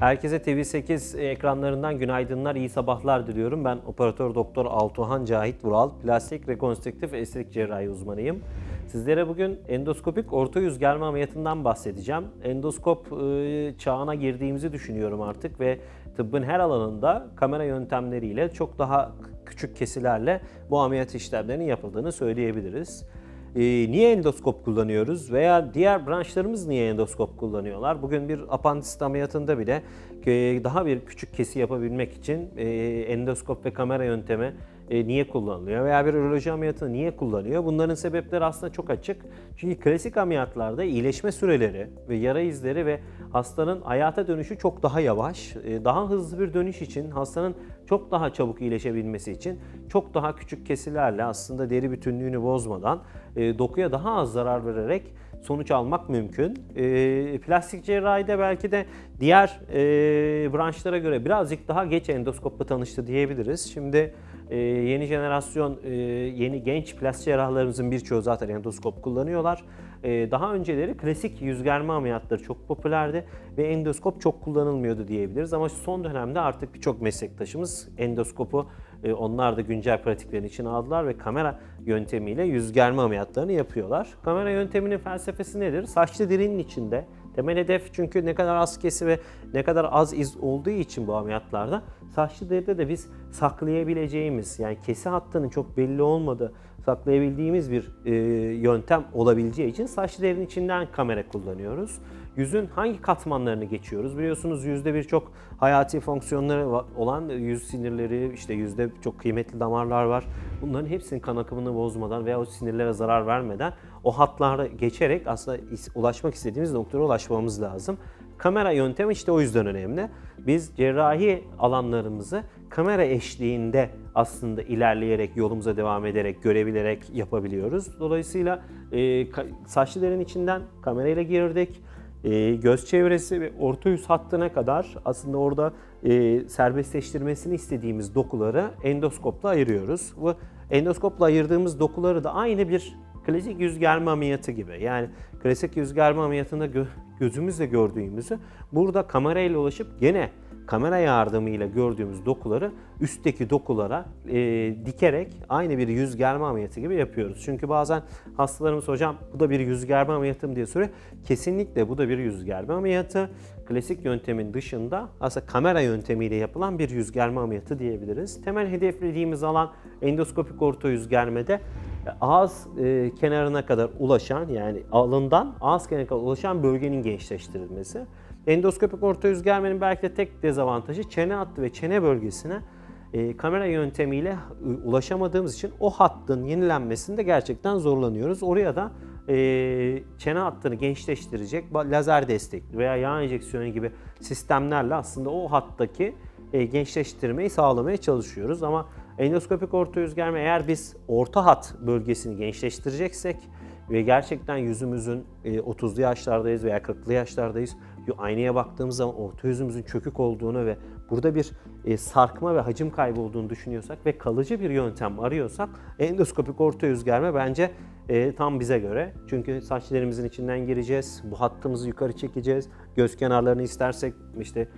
Herkese TV8 ekranlarından günaydınlar, iyi sabahlar diliyorum. Ben Operatör Doktor Altuhan Cahit Vural, plastik rekonstrüktif estetik cerrahi uzmanıyım. Sizlere bugün endoskopik orta yüz germe ameliyatından bahsedeceğim. Endoskop çağına girdiğimizi düşünüyorum artık ve tıbbın her alanında kamera yöntemleriyle çok daha küçük kesilerle bu ameliyat işlemlerinin yapıldığını söyleyebiliriz. Niye endoskop kullanıyoruz veya diğer branşlarımız niye endoskop kullanıyorlar? Bugün bir apandisit ameliyatında bile daha bir küçük kesi yapabilmek için endoskop ve kamera yöntemi niye kullanılıyor veya bir üroloji ameliyatını niye kullanıyor? Bunların sebepleri aslında çok açık. Çünkü klasik ameliyatlarda iyileşme süreleri ve yara izleri ve hastanın hayata dönüşü çok daha yavaş. Daha hızlı bir dönüş için, hastanın çok daha çabuk iyileşebilmesi için çok daha küçük kesilerle aslında deri bütünlüğünü bozmadan dokuya daha az zarar vererek sonuç almak mümkün. Plastik cerrahide belki de diğer branşlara göre birazcık daha geç endoskopla tanıştı diyebiliriz. Şimdi yeni jenerasyon, yeni genç plastik cerrahlarımızın birçoğu zaten endoskop kullanıyorlar. Daha önceleri klasik yüz germe ameliyatları çok popülerdi ve endoskop çok kullanılmıyordu diyebiliriz. Ama son dönemde artık birçok meslektaşımız endoskopu onlar da güncel pratiklerin içine aldılar ve kamera yöntemiyle yüz germe ameliyatlarını yapıyorlar. Kamera yönteminin felsefesi nedir? Saçlı derinin içinde temel hedef, çünkü ne kadar az kesi ve ne kadar az iz olduğu için bu ameliyatlarda saçlı deride de biz saklayabileceğimiz, yani kesi hattının çok belli olmadığı, saklayabildiğimiz bir yöntem olabileceği için saçlı derinin içinden kamera kullanıyoruz. Yüzün hangi katmanlarını geçiyoruz? Biliyorsunuz yüzde birçok hayati fonksiyonları olan yüz sinirleri, işte yüzde çok kıymetli damarlar var. Bunların hepsinin kan akımını bozmadan veya o sinirlere zarar vermeden o hatlara geçerek aslında ulaşmak istediğimiz noktaya ulaşmamız lazım. Kamera yöntemi işte o yüzden önemli. Biz cerrahi alanlarımızı kamera eşliğinde aslında ilerleyerek, yolumuza devam ederek, görebilerek yapabiliyoruz. Dolayısıyla saçlı derinin içinden kamerayla girdik. Göz çevresi ve orta yüz hattına kadar aslında orada serbestleştirmesini istediğimiz dokuları endoskopla ayırıyoruz. Bu endoskopla ayırdığımız dokuları da aynı bir klasik yüz germe ameliyatı gibi. Yani klasik yüz germe ameliyatında gözümüzle gördüğümüzü burada kamerayla ulaşıp gene kamera yardımıyla gördüğümüz dokuları üstteki dokulara dikerek aynı bir yüz germe ameliyatı gibi yapıyoruz. Çünkü bazen hastalarımız hocam bu da bir yüz germe ameliyatı mı diye soruyor. Kesinlikle bu da bir yüz germe ameliyatı. Klasik yöntemin dışında aslında kamera yöntemiyle yapılan bir yüz germe ameliyatı diyebiliriz. Temel hedeflediğimiz alan endoskopik orta yüz germede ağız kenarına kadar ulaşan, yani alından ağız kenarına kadar ulaşan bölgenin gençleştirilmesi. Endoskopik orta yüz germenin belki de tek dezavantajı çene hattı ve çene bölgesine kamera yöntemiyle ulaşamadığımız için o hattın yenilenmesinde gerçekten zorlanıyoruz. Oraya da çene hattını gençleştirecek lazer destekli veya yağ enjeksiyonu gibi sistemlerle aslında o hattaki gençleştirmeyi sağlamaya çalışıyoruz. Ama endoskopik orta yüz germe, eğer biz orta hat bölgesini gençleştireceksek ve gerçekten yüzümüzün 30'lu yaşlardayız veya 40'lı yaşlardayız, aynaya baktığımız zaman orta yüzümüzün çökük olduğunu ve burada bir sarkma ve hacim kaybı olduğunu düşünüyorsak ve kalıcı bir yöntem arıyorsak endoskopik orta yüz germe bence tam bize göre. Çünkü saçlarımızın içinden gireceğiz, bu hattımızı yukarı çekeceğiz, göz kenarlarını istersek işte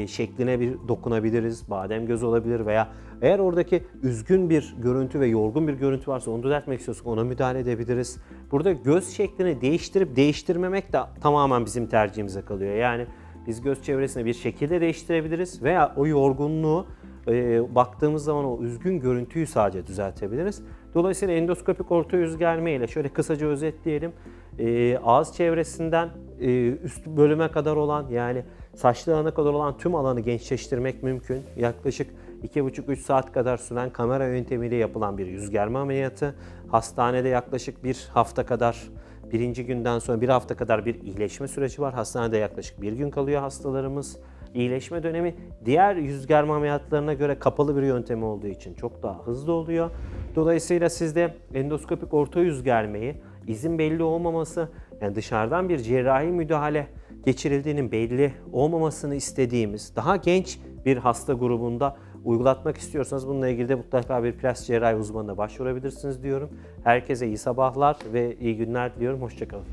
şekline bir dokunabiliriz, badem göz olabilir veya eğer oradaki üzgün bir görüntü ve yorgun bir görüntü varsa onu düzeltmek istiyorsak ona müdahale edebiliriz. Burada göz şeklini değiştirip değiştirmemek de tamamen bizim tercihimize kalıyor. Yani biz göz çevresini bir şekilde değiştirebiliriz veya o yorgunluğu baktığımız zaman o üzgün görüntüyü sadece düzeltebiliriz. Dolayısıyla endoskopik orta yüz germe ile şöyle kısaca özetleyelim. Ağız çevresinden üst bölüme kadar olan, yani saçlı alana kadar olan tüm alanı gençleştirmek mümkün. Yaklaşık 2,5-3 saat kadar süren kamera yöntemiyle yapılan bir yüz germe ameliyatı. Hastanede yaklaşık bir hafta kadar, birinci günden sonra bir hafta kadar bir iyileşme süreci var. Hastanede yaklaşık bir gün kalıyor hastalarımız. İyileşme dönemi diğer yüz germe ameliyatlarına göre kapalı bir yöntemi olduğu için çok daha hızlı oluyor. Dolayısıyla siz de endoskopik orta yüz germeyi izin belli olmaması, yani dışarıdan bir cerrahi müdahale geçirildiğinin belli olmamasını istediğimiz daha genç bir hasta grubunda uygulatmak istiyorsanız bununla ilgili de mutlaka bir plastik cerrahi uzmanına başvurabilirsiniz diyorum. Herkese iyi sabahlar ve iyi günler diliyorum. Hoşça kalın.